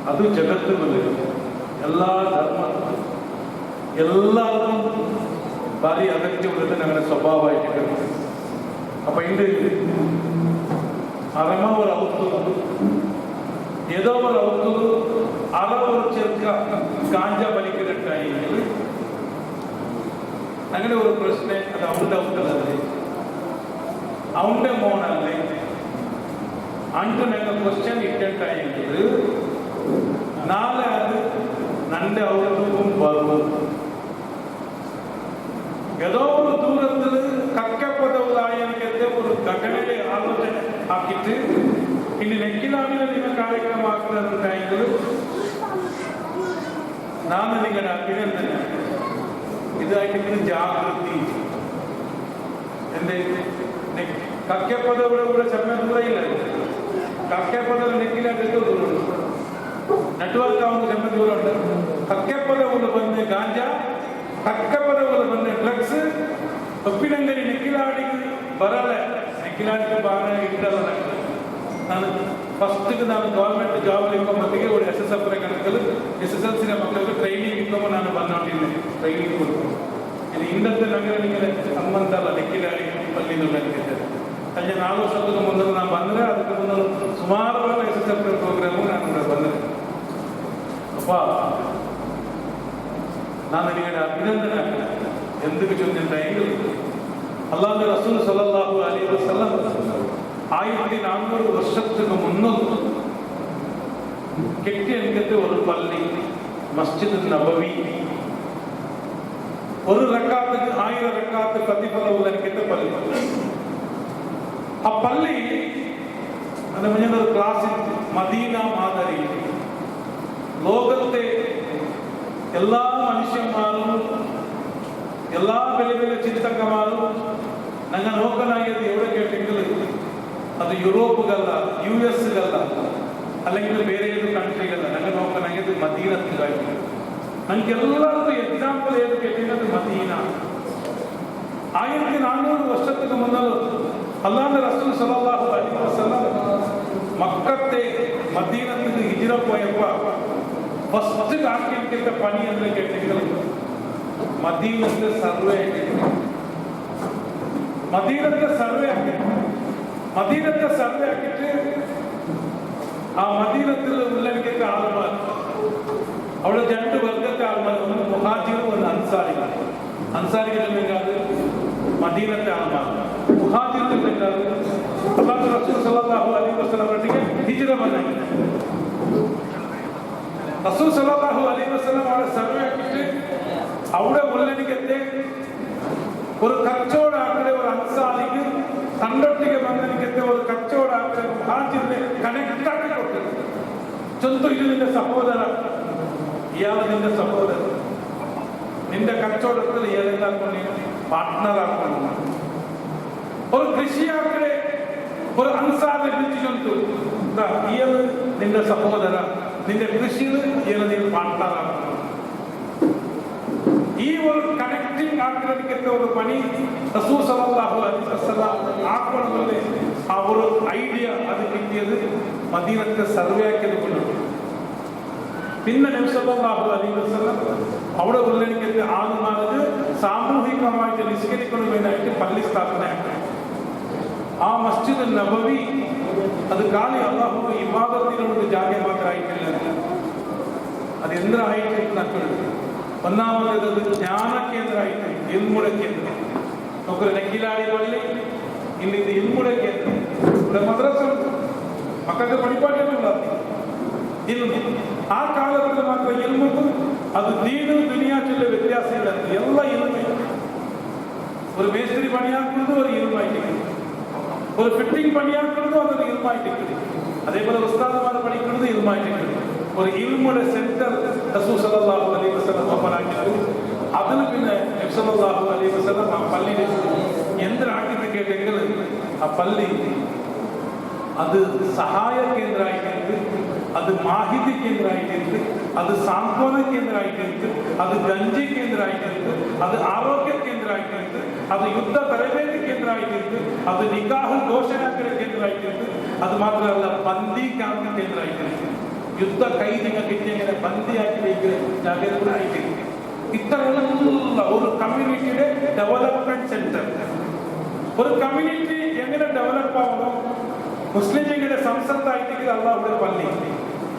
ಅದು ಜಗತ್ತಿನಲ್ಲಿ ಎಲ್ಲ ಧರ್ಮ ಎಲ್ಲರಿಗೂ ಭಾರಿ ಅಗತ್ಯವಿರುತ್ತೆ ഞങ്ങളുടെ സ്വഭാവമായിട്ട്. അപ്പം ഇത് അറമ ഒരു ഔത്തുന്നത് ഏതോ ഒരു ഔത്തുന്നത് അറ ഒരു ചെറുക്ക ഗാഞ്ച വലിക്കുന്നുണ്ടായെങ്കിൽ അങ്ങനെ ഒരു പ്രശ്നം അത് അവന്റെ ഔത്തലല്ലേ അവന്റെ മോനല്ലേ ಅಂಟು ನಂಗೆ ಕ್ವಶನ್ ಇಟ್ಟಂಟಾಯಿದ್ದು ನಾಳೆ ಅದು ನಂಡೆ ಔತಕ್ಕೂ ಬರು ഏതോ ഒരു ദൂരത്തിൽ കക്കപ്പതവുതായതിന്റെ ഒരു ഘടനയുടെ ആലോചന ആക്കിയിട്ട് ഇനി നെക്കിലാമിലെ നിങ്ങൾ കാര്യക്രമമാക്കുന്നതുണ്ടായെങ്കിൽ നാം നിങ്ങളുടെ അഭിനന്ദന ഇതായിട്ട് ജാഗ്രതി എന്തേ കക്കപ്പതവിടെ ഇവിടെ ചെമ്മ ദൂരയില്ല കക്കപ്പതവ് നെക്കിലായിട്ട് ദൂരമുണ്ട് നെറ്റ്വർക്കാവുന്ന ചെമ്മ ദൂരമുണ്ട് കക്കപ്പതവുകൾ ಬಂದು ಗಾಂಜಾ ಕಕ್ಕಪದಗಳು ಬಂದು ಡ್ರಗ್ಸ್ ಒಪ್ಪಿನಂಗಡಿ ನೆಕ್ಕಿಲಾಡಿಗೆ ಬರಲ್ಲ ನೆಕ್ಕಿಲಾಡಿಗೆ ಬಾರ ಇಟ್ಟಲ್ಲ ನಾನು ಫಸ್ಟ್ಗೆ ನಾನು ಗೌರ್ಮೆಂಟ್ ಜಾಬ್ ಇಕ್ಕೊಂಬತ್ತಿಗೆ ಒಂದು SSF ಕಣಕಲ್ಲಿ SSLC ಮಕ್ಕಳಿಗೆ ಟ್ರೈನಿಂಗ್ ಇಕ್ಕೊಂಬ ನಾನು ಬಂದ್ಕೊಂಡಿದ್ದೆ ಟ್ರೈನಿಂಗ್ ಕೊಡ್ತೀನಿ ಇದು ಹಿಂದത്തെ ನಗರಗಳಿಗೆ ಸಂಬಂಧ ಅಲ್ಲ ನೆಕ್ಕಿಲಾಡಿಗೆ ಪಲ್ಲಿನಲ್ಲಿ ನನಗಿದ್ದಾರೆ ಅಲ್ಲಿ 4 ವರ್ಷಕ್ಕೆ ಮುಂದೆ ನಾನು ಬಂದರೆ ಅದಕ್ಕೆ ಮುಂದೆ ಸುಮಾರು SSF ಪ್ರೋಗ್ರಾಮು ನಾನು ಬಂದರೆ ಅಪ್ಪ ನಾನು ನಿಮಗೆ ಅಭಿನಂದನೆ ಎಂದಿಗೂ ಚೊಂದಿದ್ದಾಯಿತು ಅಲ್ಲಾಹ್ ರಸೂಲ್ ಸಲ್ಲಲ್ಲಾಹು ಅಲೈಹಿ ವಸಲ್ಲಂ 1400 വർഷத்துக்கு മുന്നോട്ട് കെട്ടിയെടുക്കത്തെ ഒരു പള്ളി മസ്ജിദ് നബവി ഒരു റക്കാത്തുക്ക് 1000 റക്കാത്ത് പ്രതിഫലമുള്ള എനിക്കത്തെ പള്ളി ആ പള്ളി അത് മുന്നേ ഒരു ക്ലാസ്സിൽ മദീന മാതരി ലോകത്തെ എല്ലാ മനുഷ്യന്മാരും എല്ലാ ಬೆಲೆ ಬೆಲೆ ಚಿಂತಕರು ನಂಗ ನೋಕನಾಗಿದೆ ಎവിടെ ಕೇಳಿದ್ರು ಅದು ಯುರೋಪ್ಗಲ್ಲ US-ಗಲ್ಲ അല്ലെങ്കിൽ ಬೇರೆ ಏದು ಕಂಟ್ರಿಗಲ್ಲ ನಂಗ ನೋಕನಾಗಿದೆ ಮದೀನತ್ತಿಗಾಯ್ತು ನಂಗೆ ಎಲ್ಲರಿಗೂ ಎಕ್ಸಾಂಪಲ್ ಏದು ಕೇಳಿದ್ದು ಮದೀನಾ 1400 ವರ್ಷಕ್ಕೆ ಮೊದಲು ಅಲ್ಲಾಹ್ ರಸೂಲ್ ಸಲ್ಲಲ್ಲಾಹು ಅಲೈಹಿ ವಸಲ್ಲಂ ಮಕ್ಕತ್ತೆ ಮದೀನತ್ತಿಗೆ ಹಿಜ್ರ പോയപ്പോ ഫസ്റ്റ് ആക്കിയെടുത്ത പണി എന്ന് കേട്ടിട്ട് മദീനത്തെ സർവേ ആക്കിയിട്ട് ആ മദീനത്തിൽ ഉള്ളെടുത്ത ആൾമാർ അവിടെ 2 വർഗത്തെ ആൾമാർ ഒന്ന് മുഹാജിറും ഒന്ന് അൻസാരികൾ അത് മദീനത്തെ ആൾമാർ മുഹാജിറുകൾ അല്ലാഹു റസൂൽ സല്ലല്ലാഹു അലൈഹി വസല്ലം അവരുടെ ഹിജ്റ വന്നു റസൂൽ സല്ലല്ലാഹു അലൈഹി വസല്ലം അവിടെ സർവേ ആക്കിയിട്ട് അവിടെ ഉള്ളെടുക്കത്തെ ഒരു കച്ചവടാക്കിയ ഒരു അൻസാരിക്ക് തണ്ടൊട്ടിಗೆ ಬಂದನಿಗೆ ഒരു കച്ചവടാക്കിയ മുഹാജിറിനെ കണക്ട് ആക്കി കൊടുത്തു ചൊന്തു ഇത് നിന്റെ സഹോദര ഇയാൾ നിന്റെ സഹോദരൻ നിന്റെ കച്ചവടത്തിൽ ഇയാളെന്താ പാർട്ട്ണർ ആക്കണം ഒരു കൃഷിയാക്കിയ ഒരു അൻസാറിനെ വിളിച്ചു ചൊന്തു ഇയാൾ നിന്റെ സഹോദര നിന്റെ കൃഷിയിൽ ഇയാൾ നീ പാർട്ട്ണർ ആക്കണം ഈ ഒരു കണക്റ്റിംഗ് ആക്കുന്നതിന്റെ ഒരു പണി റസൂൽ സല്ലല്ലാഹു അലൈഹി വസല്ലം ആക്കണമെന്ന് ആ ഒരു ഐഡിയ അത് കിട്ടിയത് മദീനത്തെ സർവേ ആക്കിയത് കൊണ്ടാണ് പിന്നെ നബി സല്ലല്ലാഹു അലൈഹി വസല്ലം അവിടെ ഉള്ളെടുക്കത്തെ ആളുമാർക്ക് സാമൂഹികമായിട്ട് നിസ്കരിക്കുന്നതിനായിട്ട് പള്ളി സ്ഥാപനമാക്കി ആ മസ്ജിദ് നബവി അത് കാലി അല്ലാഹുവിന്റെ ഇബാദത്തിനുള്ള ജാഗ മാത്രമായിട്ടില്ല അത് എന്തായിട്ട് നട്ടുണ്ട് ഒന്നാമത് ജ്ഞാന കേന്ദ്രമായിട്ട് ഇൽമുടെ കേന്ദ്രം നമുക്കൊരു നെക്കിലാടി പള്ളി ഇന്ന് ഇത് ഇൽമുടെ കേന്ദ്രം ഇവിടെ മദ്രസ മക്കൾക്ക് പഠിപ്പാട്ടിട്ടുണ്ടാകും ആ കാലത്തിൽ മാത്രം ഇൽമുക്കും അത് ദീനും ദുനിയാറ്റുള്ള വ്യത്യാസമില്ല എല്ലാ ഇൽമയും ഒരു മേസ്ത്രി പണിയാക്കുന്നത് ഒരു ഇൽമായിട്ട് ഒരു ഫിറ്റിംഗ് പണിയാക്കുന്നതും അതൊരു ഇൽമായിട്ട് അതേപോലെ ഉസ്താദുമാർ പഠിക്കുന്നത് ഇൽമായിട്ട് ഒരു ഇൽമുടെ സെന്റർ റസൂൽ സല്ലല്ലാഹു അലൈഹി വസല്ലം ഓപ്പണാക്കിയിട്ട് അതിൽ പിന്നെ നബി സല്ലല്ലാഹു അലൈഹി വസല്ലം ആ പള്ളിയിൽ എന്തിനാക്കിയിട്ട് കേട്ടെങ്കിൽ ആ പള്ളി അത് സഹായ കേന്ദ്രമായിട്ടുണ്ട് അത് മാഹിതി കേന്ദ്രമായിട്ടുണ്ട് അത് സാന്ത്വന കേന്ദ്രമായിട്ടുണ്ട് അത് ഗഞ്ചി കേന്ദ്രമായിട്ടുണ്ട് അത് ആരോഗ്യ കേന്ദ്രമായിട്ടുണ്ട് അത് യുദ്ധ തരബേതി കേന്ദ്രമായിട്ടുണ്ട് അത് നിക്കാഹ് ഘോഷണാക്കര കേന്ദ്രമായിട്ടുണ്ട് അത് മാത്രമല്ല ബന്ദി ക്യാമ്പ് കേന്ദ്രമായിട്ടുണ്ട് യുദ്ധ കൈദികൾ കിട്ടിയങ്ങനെ ബന്ദിയാക്കി വയ്ക്കുന്ന ഇത്തരമുള്ള ഒരു കമ്മ്യൂണിറ്റിയുടെ ഡെവലപ്മെന്റ് സെന്റർ. ഒരു കമ്മ്യൂണിറ്റി എങ്ങനെ ഡെവലപ്പ് ആവണോ മുസ്ലിം ലീഗിന്റെ സംസദായിട്ട് അള്ളാഹുടെ പള്ളി.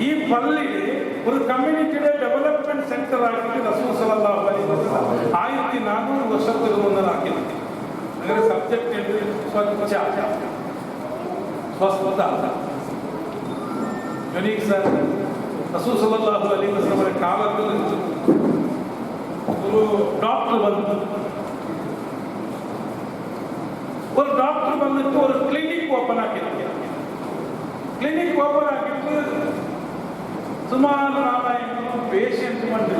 ഈ പള്ളിയിൽ ഒരു കമ്മ്യൂണിറ്റിയുടെ ഡെവലപ്മെന്റ് സെന്റർ ആയിട്ട് റസൂൽ സല്ലല്ലാഹു അലൈഹി വസല്ലം 1400 വർഷത്തിൽ മുന്നതാക്കി. അങ്ങനെ സബ്ജക്ട് ഉണ്ട് സ്വസ്ഥത. യുനീക് സർ റസൂൽ സല്ലല്ലാഹു അലൈഹി വസല്ലം കാലത്തിൽ ഒരു ഡോക്ടർ വന്നിട്ട് ഒരു ക്ലിനിക് ഓപ്പൺ ആക്കിയിട്ട് സുമാർ നാളായെങ്കിലും പേഷ്യന്റ് മണ്ടില്ല.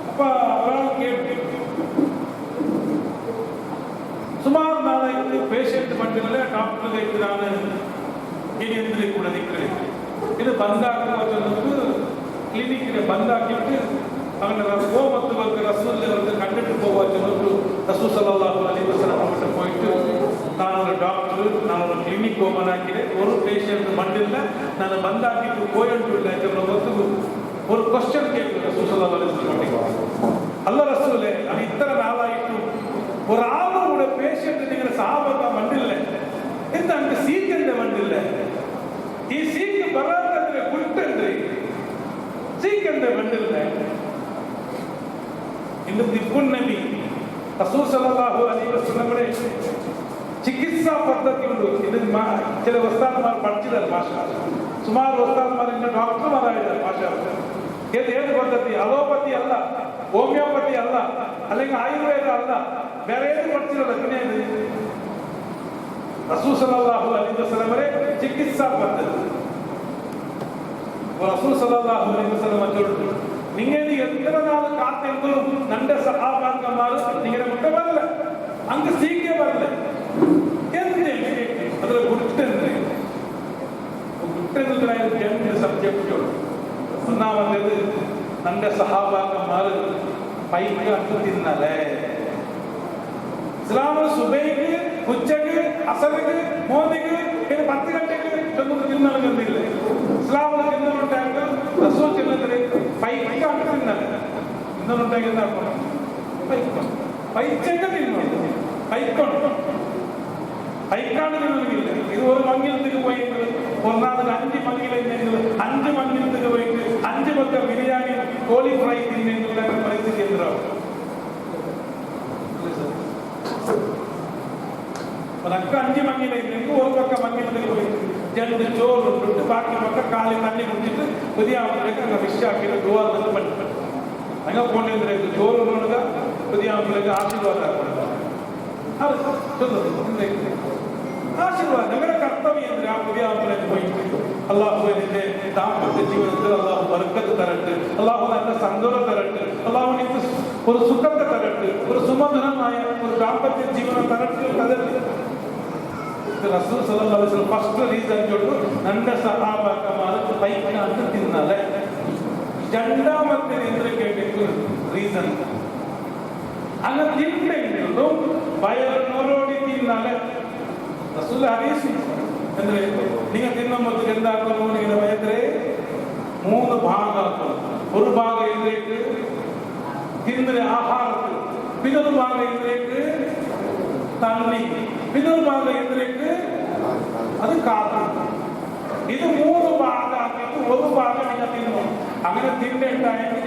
അപ്പൊ ഒരാൾ കേട്ടു സുമാർ നാളായിട്ട് പേഷ്യന്റ് മണ്ടില്ല. ഡോക്ടർ കേൾക്കുന്നതാണ് ഇനി എന്തിനെ കൂടെ നിൽക്കരുത്, ഇത് ബന്ധാക്കുക ചെന്നിട്ട് ക്ലിനിക്കിനെ ബന്ധാക്കിയിട്ട് അങ്ങനെ കോമത്തുകൾക്ക് റസൂലുള്ളാഹിയെ കണ്ടിട്ട് പോവാ ചെന്നിട്ട് റസൂൽ സല്ലല്ലാഹു അലൈഹി വസല്ലം അങ്ങോട്ട് പോയിട്ട് നാനൊരു ഡോക്ടർ നാനൊരു ക്ലിനിಕ್ ഓപ്പൺ ആക്കിയിട്ട് ഒരു പേഷ്യന്റ് മണ്ടില്ല ನಾನು ಬಂದಾಕಿಟ್ಟು പോയിട്ടില്ല ചെന്നൊತ್ತು ഒരു ക്വസ്റ്റ്യൻ കേൾക്കും റസൂൽ സല്ലല്ലാഹു അലൈഹി വസല്ലം. അല്ലാ റസൂലേ അത് ഇത്ര നാളായിട്ട് ഒരാളുടെ പേഷ്യന്റ് നിങ്ങളുടെ സഹാബക മണ്ടില്ല എന്താ അങ്ങ് സീക്കന്റെ മണ്ടില്ല. ഈ സീക്ക് ബറാത്തന്റെ കുട്ടന്റെ സീക്കന്റെ മണ്ടില്ല. ഇന്ന് തിപ്പുൻ നബി റസൂൽ സല്ലല്ലാഹു അലൈഹി വസല്ലമയുടെ ചികിത്സാ പദ്ധതി ഉണ്ട്. ഇത് ചില ഉസ്താദന്മാർ പഠിച്ചതല്ല ഭാഷ. സുമാർ ഉസ്താദന്മാർ ഇന്ന് ഡോക്ടർമാരായത് ഭാഷ. ഏത് പദ്ധതി? അലോപ്പതി അല്ല, ഹോമിയോപ്പതി അല്ല, അല്ലെങ്കിൽ ആയുർവേദം അല്ല, വേറെ ഏത് പഠിച്ചതല്ല. പിന്നെ റസൂൽ സല്ലല്ലാഹു അലൈഹി വസല്ലമയുടെ ചികിത്സാ പദ്ധതി. റസൂൽ സല്ലല്ലാഹു അലൈഹി വസല്ലം ചൊല്ലുന്നു, നിങ്ങൾ എത്ര നാൾ കാത്തെങ്കിലും നന്റെ സഹാബാക്കന്മാർ നിങ്ങളുടെ മുട്ട വരില്ല, അങ്ങ് സീക്കെ വരില്ല. അതിൽ ഗുട്ടന്റെ രണ്ട് സബ്ജക്റ്റുകൾ. ഒന്നാമത്തേത് നന്റെ സഹാബാക്കന്മാർ പൈക്കാട്ട് തിന്നലേ. ഇസ്ലാമിൽ സുബൈക്ക്, ഉച്ചക്ക്, അസർക്ക്, മോദിക്ക് 10 ഗಂಟೆಗೆ തിന്നണമെന്നില്ല. ഇസ്ലാമിൽ തിന്നുന്നുണ്ടെങ്കിൽ റസൂൽ ചെല്ലുന്നത് പൈക്കാട്ട് തിന്നല. തിന്നുന്നുണ്ടെങ്കിൽ എന്താക്കണം? പൈച്ചൊക്കെ തിന്നു പൈക്കാണ് തിന്നുന്നില്ല. ഇത് ഒരു മങ്ങിലത്തേക്ക് പോയിട്ട് ഒന്നാമത് 5 മങ്ങിലെങ്കിൽ 5 മങ്ങിലത്തേക്ക് പോയിട്ട് 5 പക്ക ബിരിയാണി കോഴി ഫ്രൈ തിന്നെന്നുള്ള പരിസ്ഥിതി എന്താവും? അതൊക്കെ 5 മങ്ങിലെങ്കിൽ ഒരു പക്ക മങ്ങിലത്തേക്ക് പോയിട്ട് 2 ചോറുണ്ടിട്ട് ബാക്കി പക്ക കാലിൽ തണ്ണി കുടിച്ചിട്ട് പുതിയ ആവുമ്പോഴേക്ക് അങ്ങ് വിഷാക്കിയിട്ട് ദുആ പഠിക്കും. അങ്ങനെ പോകേണ്ടതിലേക്ക് ചോറ് കൊടുക്കുക, പുതിയ ആവുമ്പോഴേക്ക് ആശീർവാദം ആശീർവാദം. ഞങ്ങളുടെ കർത്തവ്യം എന്തിനാ? പുതിയ ആവുമ്പോഴേക്ക് പോയിട്ട് അള്ളാഹു എന്റെ ദാമ്പത്യ ജീവിതത്തിൽ അള്ളാഹു ബർക്കത്ത് തരട്ടെ, അള്ളാഹു നല്ല സന്തോഷം തരട്ടെ, അള്ളാഹു എനിക്ക് ഒരു സുഖത്തെ തരട്ടെ, ഒരു സുമധുരമായ ഒരു ദാമ്പത്യ ജീവനം തരട്ടെ. റസൂൽ സല്ലല്ലാഹു അലൈഹി വസല്ലം ഫസ്റ്റ് റീസൺ ചൊല്ലു നന്റെ സഹാബാക്കന്മാർക്ക് പൈക്കാട്ട് തിന്നലേ. രണ്ടാമത്തെ എന്തൊക്കെ റീസൺ അങ്ങ് തിന്നെങ്കിലും വയറിനോരോടി തിന്നലേ. റസൂൽ ഹദീസ് ಅಂದ್ರೆ നിങ്ങൾ തിന്നുമ്പോൾ എന്താക്കുന്നു? നിങ്ങളുടെ വയറ്റിലെ 3 ഭാഗമാക്കും. ഒരു ഭാഗം ഇതിലേക്ക് തിന്നുന്ന ആഹാരത്തിൽ, പിന്നൊരു ഭാഗം ഇതിലേക്ക് തണ്ണി, പിന്നൊരു ഭാഗം ഇതിലേക്ക് അത് കാക്കും. ഇത് 3 ഭാഗമാക്കിയിട്ട് ഒരു ഭാഗം നിങ്ങൾ തിന്നു. അങ്ങനെ തിന്നുണ്ടായെങ്കിൽ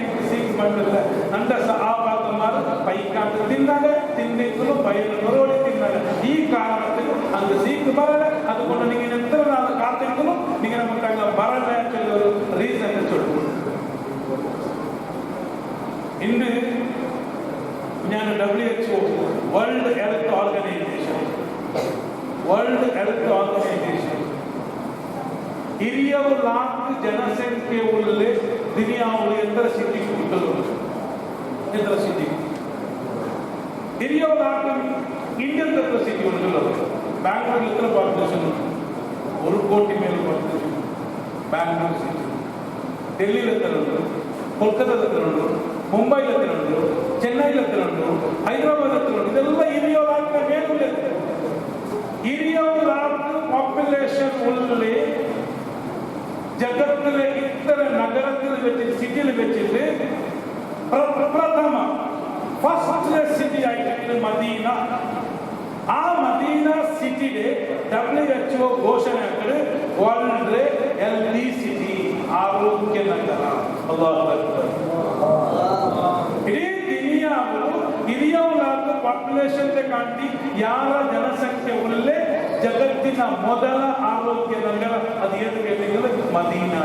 മണ്ടില്ല. നന്റെ സഹാബാക്കന്മാർ പൈക്കാട്ട് തിന്നലെ, തിന്നിട്ടും വയറിനോരോടി തിന്നലെ. ഈ കാരണത്തിൽ അങ്ങ് സീക്ക് പറല. അതുകൊണ്ട് നിങ്ങൾ എത്ര നാൾ കാത്തിരിക്കുന്നു നിങ്ങളെ മുട്ടങ്ങ പറലൊരു റീസൺ ചൊല്ലു. ഇന്ന് ഞാൻ WHO world health organization 20 lakh ಜನಸಂಖ್ಯೆಯುಳ್ಳ ದುನಿಯಾವುಳ್ಳ ಎತ್ತರ ಸಿಟಿಗೆ ಹುಟ್ಟುವುದು. ಎತ್ತರ ಸಿಟಿ 20 लाख ಇಂಡಿಯನ್ ಎತ್ತರ ಸಿಟಿ ಉಂಟುള്ളത്. ಬ್ಯಾಂಗ್ಳೂರ್ ಎತ್ತರ ಪಾಪ್ಯುಲೇಷನ್ ಉಂಟು, 1 ಕೋಟಿ ಮೇಲೆ ಪಾಪ್ಯುಲೇಷನ್ ಬ್ಯಾಂಗ್ಳೂರ್ ಸಿಟಿ. ಡೆಲ್ಲಿയിൽ എത്ര ഉണ്ട്, കൊൽക്കത്തയിൽ എത്ര ഉണ്ട്, മുംബൈയിൽ എത്ര ഉണ്ട്, ചെന്നൈയിൽ എത്ര ഉണ്ട്, ഹൈദരാബാദ് എത്ര ഉണ്ട്? ഇതെല്ലാം 20 लाख മേലുള്ളത്. 20 लाख വെച്ചിട്ട് സിറ്റിയിൽ വെച്ചിട്ട് പ്രഥമ ഫസ്റ്റ് സിറ്റി ആയിട്ട് മദീന. ആ മദീന സിറ്റിയുടെ WHO ಘೋಷಣೆ ಹಾಕಿದ್ರೆ ವರ್ಲ್ಡ್ ಹೆಲ್ದಿ ಸಿಟಿ, ಆರೋಗ್ಯ ನಗರ. ಅಲ್ಲಾಹು ಅಕ್ಬರ್. ಇಡೀ ದುನಿಯಾವು ಹಿರಿಯವರಾದ ಪಾಪ್ಯುಲೇಷನ್ ಕಾಂಟಿ ಯಾರ ಜನಸಂಖ್ಯೆ ಉಳ್ಳೇ ಜಗತ್ತಿನ ಮೊದಲ ಆರೋಗ್ಯ ನಗರ ಅದು ಏನು ಕೇಳಿದ್ರೆ ಮದೀನಾ.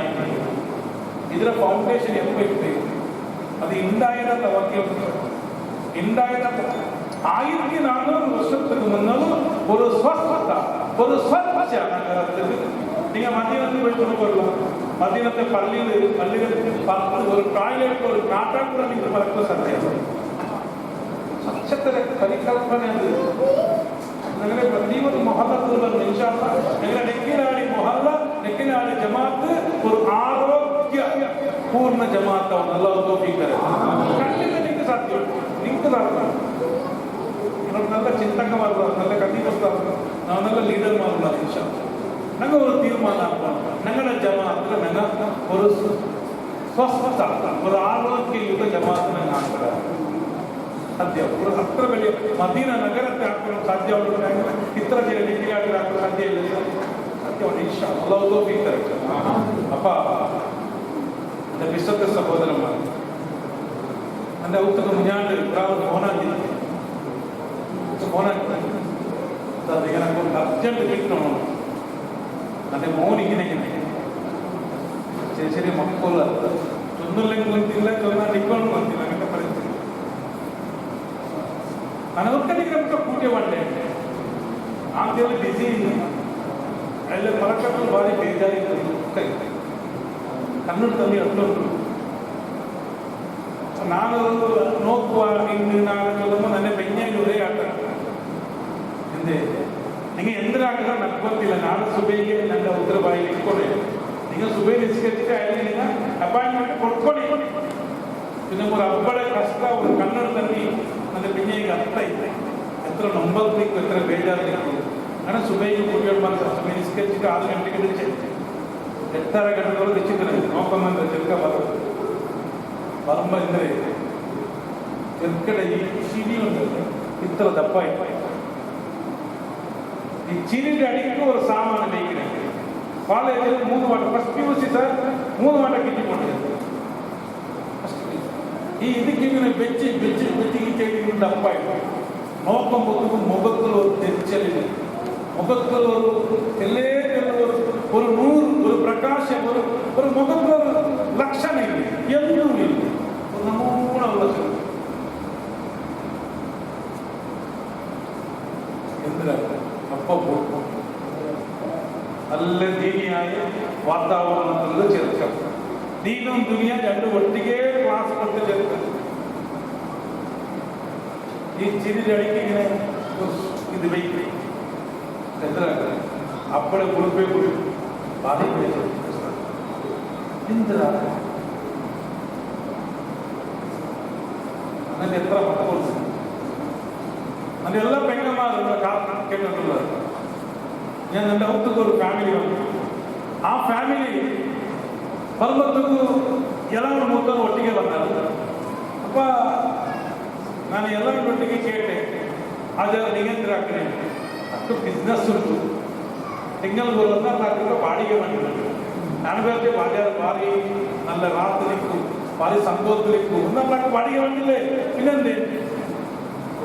ಇದರ ಫೌಂಡೇಶನ್ ಎಪ್ಪ ಇತ್ತು, ಅದು ಇಂದಾಯದ ತವಕ್ಕೆ ಇಂದಾಯದ 1400 வருஷத்துக்கு முன்னாலும் ஒரு ஸ்வச்ச நகரத்துக்கு நீங்க மதீனத்துக்கு போயிட்டு வரலாம். மதீனத்தை பள்ளிகள் பார்த்து ஒரு ಟಾಯ್ಲೆಟ್ ஒரு ಕಾಟಾ ಕೂಡ ನಿಮಗೆ ಬರಕ್ಕೆ ಸಾಧ್ಯ ಇಲ್ಲ. ಸ್ವಚ್ಛತೆಯ ಪರಿಕಲ್ಪನೆ ಅದು ನಗರ ಪ್ರತಿಯೊಂದು ಮೊಹಲ್ಲದಲ್ಲಿ ಬಂದು ಇನ್ಶಾಅಲ್ಲಾ ನಗರ ನೆಕ್ಕಿನಾಡಿ ಮೊಹಲ್ಲ ನೆಕ್ಕಿನಾಡಿ ಜಮಾತ್ ஒரு ಆರೋಗ್ಯ ಪೂರ್ಣ ಜಮಾತ್ ಅಲ್ಲಾಹ್ ತೌಫೀಕ್ ಕರೆ. ಖಂಡಿತ ನಿಮಗೆ ಸಾಧ್ಯ ನಿಮಗೆ ಸಾಧ್ಯ. நல்ல சிந்தகம் வருவார், நல்ல கட்டிபஸ்தார், நான் நல்ல லீடர் மாறுவார். இன்ஷாஅல்லாஹ் நாங்கள் ஒரு தீர்மானம் ஆக்குவோம். நங்கள ஜமாத்தில் நாங்கள் ஒரு ಸ್ವಸ್ಥ ஒரு ಆರೋಗ್ಯಯುತ ಜಮಾತ್ ನಂಗೆ ಹಾಕ್ತಾರೆ ಸಾಧ್ಯ. ஒரு ಹತ್ರ ಬೆಲೆ ಮದೀನಾ ನಗರಕ್ಕೆ ಹಾಕೋಣ ಸಾಧ್ಯ. ಇತರ ಜಿಲ್ಲೆಗೆ ಹಾಕೋಣ ಸಾಧ್ಯ ಇಲ್ಲ. ಸಾಧ್ಯ ಇನ್ಶಾಅಲ್ಲಾ ಅಲ್ಲಾಹ್ ತೌಫೀಕ್ ಕರೆ. ಅಪ್ಪ அந்த விசுத்த சகோதரன் அந்த உத்தக முன்னாடி பிராவ போனாதி எனக்கு ஒரு அர்ஜென்ட் கிட்டணும். అంటే మౌనికినే చేసే మక్కువ చొందులేని కొంతిಲ್ಲ చొన్న నిక్ಕೊಂಡು కొంతిಲ್ಲ అంటే పరిస్థితి మన ఒక్కడికి కూటేవాడే ఆంధ్రలో బిజీ ಎಲ್ಲ ಮರಕಟ್ಟು ಬಾರಿ ಬೇಜಾರಿ ಕನ್ನಡದಲ್ಲಿ ಅಷ್ಟೊಂದು ನಾನು ನೋಕುವ ಇನ್ನು ನಾನು ನನ್ನ ಬೆಂಗಳೂರು ಒರೇ ಆಟ ಎಂದೇ നിങ്ങൾ എന്തിനാക്കുക നമുക്ക് ಗೊತ್ತಿಲ್ಲ. ನಾನು ಸುಬೇಗೆ ನನ್ನ ಉತ್ತರ ಬಾಯಿಗೆ ಇಟ್ಕೊಂಡೆ. നിങ്ങൾ ಸುಬೇ ನಿಸ್ಕರಿಸಿದ್ರೆ ಅಲ್ಲಿ നിങ്ങൾ ಅಪಾಯಿಂಟ್ಮೆಂಟ್ ಕೊಟ್ಕೊಳ್ಳಿ. പിന്നെ ഒരു അബ്ബളെ കഷ്ട ഒരു കന്നഡದಲ್ಲಿ ನನ್ನ ಬೆಂಗಳೂರಿಗೆ ಅರ್ಥ ಇದೆ. എത്ര നമ്പറിലേക്ക് എത്ര ಬೇಜಾರಿലേക്ക് അങ്ങനെ സുബൈക്ക് കുട്ടികൾ പറഞ്ഞ സുബൈ നിസ്കരിച്ചിട്ട് 6 ಗಂಟೆಗೆ വിളിച്ചു 8:30 ಗಂಟೆಗಳು വെച്ചിട്ട് നോക്കുമ്പോൾ ചെറുക്ക വരുമ്പോ എന്ത് ചെറുക്കടെ ഈ ചിരിയുണ്ട് ഇത്ര ദപ്പായി. ഈ ചിരിയുടെ അടിക്ക് ഒരു സാമാനം വയ്ക്കണേ. കോളേജിൽ 3 വട്ടം ഫസ്റ്റ് UC സാർ 3 വട്ടം കിട്ടിക്കൊണ്ട് ഈ ഇതിങ്ങനെ വെച്ച് കിട്ടിയിട്ട് ദപ്പായി നോക്കുമ്പോഴത്തേക്കും മുഖത്തിൽ ഒരു തെരിച്ചലില്ല, മുഖത്തിൽ ഒരു ഒരു നൂറ് ഒരു പ്രകാശം ഒരു മുഖത്തിൽ ഒരു ലക്ഷണമില്ല, എന്തുമില്ല, ഒരു നൂറുള്ള എന്തിനാണ് അപ്പം നല്ല ദീനിയായ വാതാവരണത്തിൽ ചേർക്കാം. ദീനും ദുനിയ രണ്ടും ഒട്ടികെ ക്ലാസ് കൊടുത്ത് ചേർക്കാം. ഈ ചിരിരടിക്ക് ഇങ്ങനെ ഇത് വയ്ക്കും എത്ര അപ്പടെ കുളിപ്പേ കുളി ബാധിപ്പിടിച്ചു എന്തിനാ അങ്ങനെ എത്ര മക്കളുണ്ട്. അങ്ങനെ എല്ലാ പെങ്ങന്മാരും കേട്ടിട്ടുള്ളത്. ഞാൻ എൻ്റെ ഔത്തക്ക് ഒരു ഫാമിലി വന്നു. ആ ಫ್ಯಾಮಿಲಿ ಪರ್ವತಕ್ಕೂ ಎಲ್ಲರ ಮೂತರು ಒಟ್ಟಿಗೆ ಬಂದರು. ಅಪ್ಪ ನಾನು ಎಲ್ಲರೊಟ್ಟಿಗೆ ಕೇಟೆ ಆದರೆ ನಿಗಂತ್ರ ಆಗ್ತದೆ ಅಷ್ಟು ಬಿಸ್ನೆಸ್ ಉಂಟು. ತಿಂಗಳು ಬರುವಂತ ನಾನು ಬಾಡಿಗೆ ಮಾಡಿದ್ರು. ನಾನು ಬೇರೆ ಬಾಜಾರ ಭಾರಿ നല്ല ರಾತ್ರಿಕ್ಕೂ ಭಾರಿ ಸಂತೋಷಲಿಕ್ಕೂ నాకు ಬಾಡಿಗೆ ಬಂದಿല്ലേ. ಇನ್ನೊಂದೇ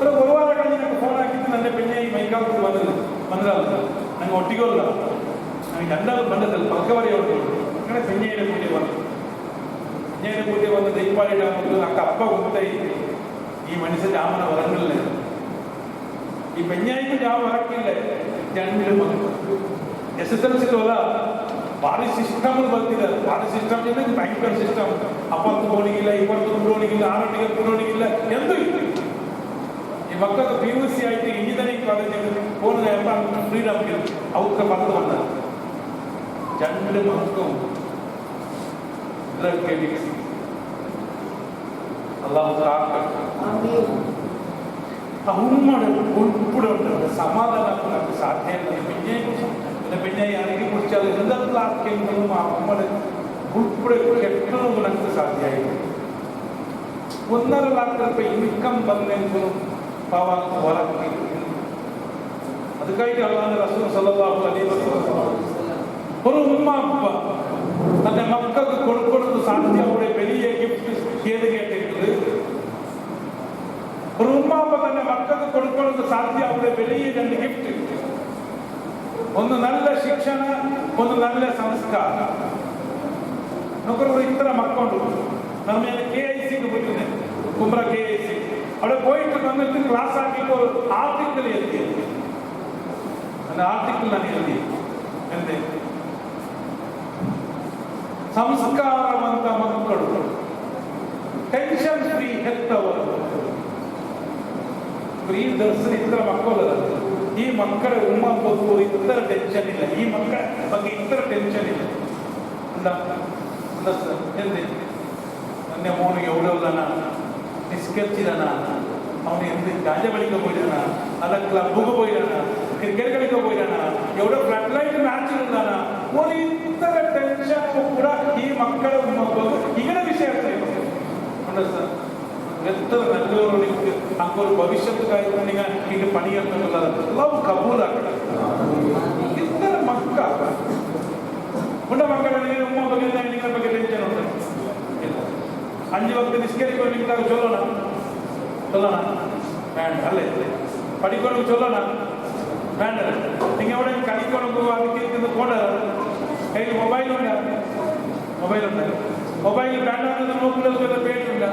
ഒരു വാര കഴിഞ്ഞ് ഞങ്ങൾക്ക് ഫോൺ ആക്കിയിട്ട് ನನ್ನ പെണ്ണെ ഈ മൈക്കാർക്ക് വന്നതല്ല ഞങ്ങൾ ഒട്ടിക്കല്ല ನನಗೆ രണ്ടാളും ബന്ധത്തിൽ പക്കവരെയുണ്ട്. അങ്ങനെ പെണ്ണേനെ കൂട്ടി വന്നു. പെണ്ണേനെ കൂട്ടി വന്ന് ദൈവമായിട്ട് నాకు അപ്പ ഉണ്ടായി ಈ ಮನುಷ್ಯ ಜಾಮನ ಹೊರಗಿಲ್ಲ. ಈ ಬೆಣ್ಣಾಯಿಗೂ ಜಾಮ ಹೊರಕಿಲ್ಲ. ಜನಗಳು ಮಕ್ಕಳು SSLC ಹೊಲ ಭಾರಿ ಸಿಸ್ಟಮ್ಗಳು ಬರ್ತಿದ್ದಾರೆ. ಭಾರಿ ಸಿಸ್ಟಮ್ ಇದೆ, ಭಯಂಕರ ಸಿಸ್ಟಮ್. 20 ಕೋಣಿಗಿಲ್ಲ, 20 ಕೋಣಿಗಿಲ್ಲ, 6 ಕೋಣಿಗಿಲ್ಲ ಎಂದು ಈ ಮಕ್ಕಳು PUC ಆಯ್ತು ಇಂಜಿನಿಯರಿಂಗ್ ಕಾಲೇಜಿಗೆ ಹೋದ ಎಲ್ಲ ಫ್ರೀಡಮ್ ಅವಕ್ಕೆ ಬಂದು ಬಂದ ಜನಗಳು ಮಕ್ಕಳು ಡ್ರಗ್ ಅಡಿಕ್ಟ್ ഉൾപ്പെടെ സമാധാനം നമുക്ക് സാധ്യത. പിന്നെ പിന്നെ ആരെങ്കിലും കുറിച്ചാൽ എന്തെങ്കിലും ആർക്കെങ്കിലും അമ്മയുടെ ഉൾപ്പെടെ കെട്ടണമെന്ന് നമുക്ക് സാധ്യമായില്ല. 1.5 ലക്ഷം രൂപ ഇൻകം ಬಂದೆಂದರೂ ಪಾವ ಹೊರಕ್ಕೆ ಅದಕ್ಕಾಗಿ ಅಲ್ಲಾಹ್ ರಸೂಲ್ ಸಲ್ಲಲ್ಲಾಹು ಅಲೈಹಿ ವಸಲ್ಲಂ ഒരു ഉമ്മ അപ്പ തന്റെ മക്കൾക്ക് കൊടുക്കുന്നത് സാധ്യതയുടെ വലിയ ഗിഫ്റ്റ് ഏത് കേട്ടിട്ടുണ്ട്? ഒരു ഉമ്മ അപ്പ തന്റെ മക്കൾക്ക് കൊടുക്കുന്നത് സാധ്യതയുടെ വലിയ 2 ഗിഫ്റ്റ്. ഒന്ന് നല്ല ശിക്ഷಣ, ഒന്ന് നല്ല സംസ്കാരം. നമുക്കൊരു ഇത്ര മക്കളുണ്ട്. നമ്മൾ KIC പോയിട്ടുണ്ട്, കുമ്പ്ര KIC. അവിടെ പോയിട്ട് വന്നിട്ട് ക്ലാസ് ആക്കിയിട്ട് ഒരു ആർട്ടിക്കിൾ എഴുതി. ആർട്ടിക്കിളാണ് എഴുതി എന്ത് ಸಂಸ್ಕಾರವಂತ ಮಕ್ಕಳು, ಟೆನ್ಷನ್ ಫ್ರೀ ಹೆತ್ತವರು. ಈ ದರ್ಶನ ಇತರ ಮಕ್ಕಳು, ಈ ಮಕ್ಕಳ ಉಮ್ಮ ಬಗ್ಗೆ ಇತರ ಟೆನ್ಷನ್ ಇಲ್ಲ, ಈ ಮಕ್ಕಳ ಬಗ್ಗೆ ಇತರ ಟೆನ್ಷನ್ ಇಲ್ಲ. ನನ್ನ മോന് എവിടെയുള്ളനാ നിസ്കരിച്ചിടാനാ, അവന് എന്ത് ഗാഞ്ച കളിക്കാൻ പോയിട്ടാണ്, അല്ല ക്ലബ്ബുക്ക് പോയിട്ടാണ്, ക്രിക്കറ്റ് കളിക്കാൻ പോയിട്ടാണ്, എവിടെ ഫ്ലഡ് ലൈറ്റ് മാച്ചിലുള്ളതാണ്. ഒരു ഇത്ര ടെൻഷൻ കൂടെ ഈ മക്കളെ ഇങ്ങനെ വിഷയത്തിൽ എത്ര നല്ലവരോട് അങ്ങൊരു ഭവിഷ്യത്ത് കാര്യം നിങ്ങൾ ഇത് പണിയെടുക്കുന്നുള്ളത് എല്ലാം കബൂലാക്കണം. ഇത്ര മക്കൾ ഉണ്ട മക്കളെ ഉമ്മ ಬಗ್ಗೆ നിങ്ങളെ ಬಗ್ಗೆ ടെൻഷൻ ഉണ്ട്. 5 വക്ത് നിസ്കരിക്കാൻ നിങ്ങൾ ചൊല്ലണം വേണ്ട അല്ലേ? പഠിക്കണം ചൊല്ലണം വേണ്ട. നിങ്ങൾ എവിടെ കളിക്കണം അതിൽ പോണ്ട. കയ്യിൽ മൊബൈലുണ്ട്, മൊബൈൽ വേണ്ടാന്ന് നോക്കുന്ന പേടിയുണ്ട്.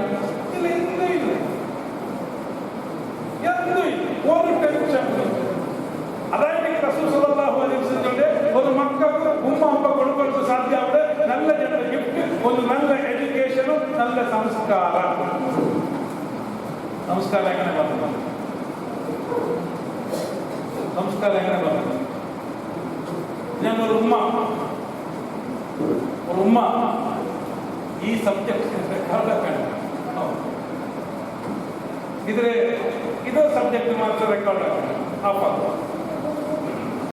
ഇതിൽ എന്തും ഇല്ല, ഒരു ടെൻഷൻ. അതായത് റസൂൽ സല്ലല്ലാഹു അലൈഹി വസല്ലം ഒരു മക്കൾക്ക് ഉമ്മ അപ്പ കൊടുക്കുന്നത് സാധ്യത നല്ല ഗിഫ്റ്റ്, ഒരു നല്ല എഡ്യൂക്കേഷനും നല്ല സംസ്കാരം. നമസ്കാരം എങ്ങനെ പറഞ്ഞു? നമസ്കാരം എങ്ങനെ പറഞ്ഞു? ഞാനൊരു ഉമ്മ ഈ സബ്ജക്ട് റെക്കോർഡാക്കണം. ഇത് സബ്ജക്ട് മാത്രം റെക്കോർഡാക്കണം.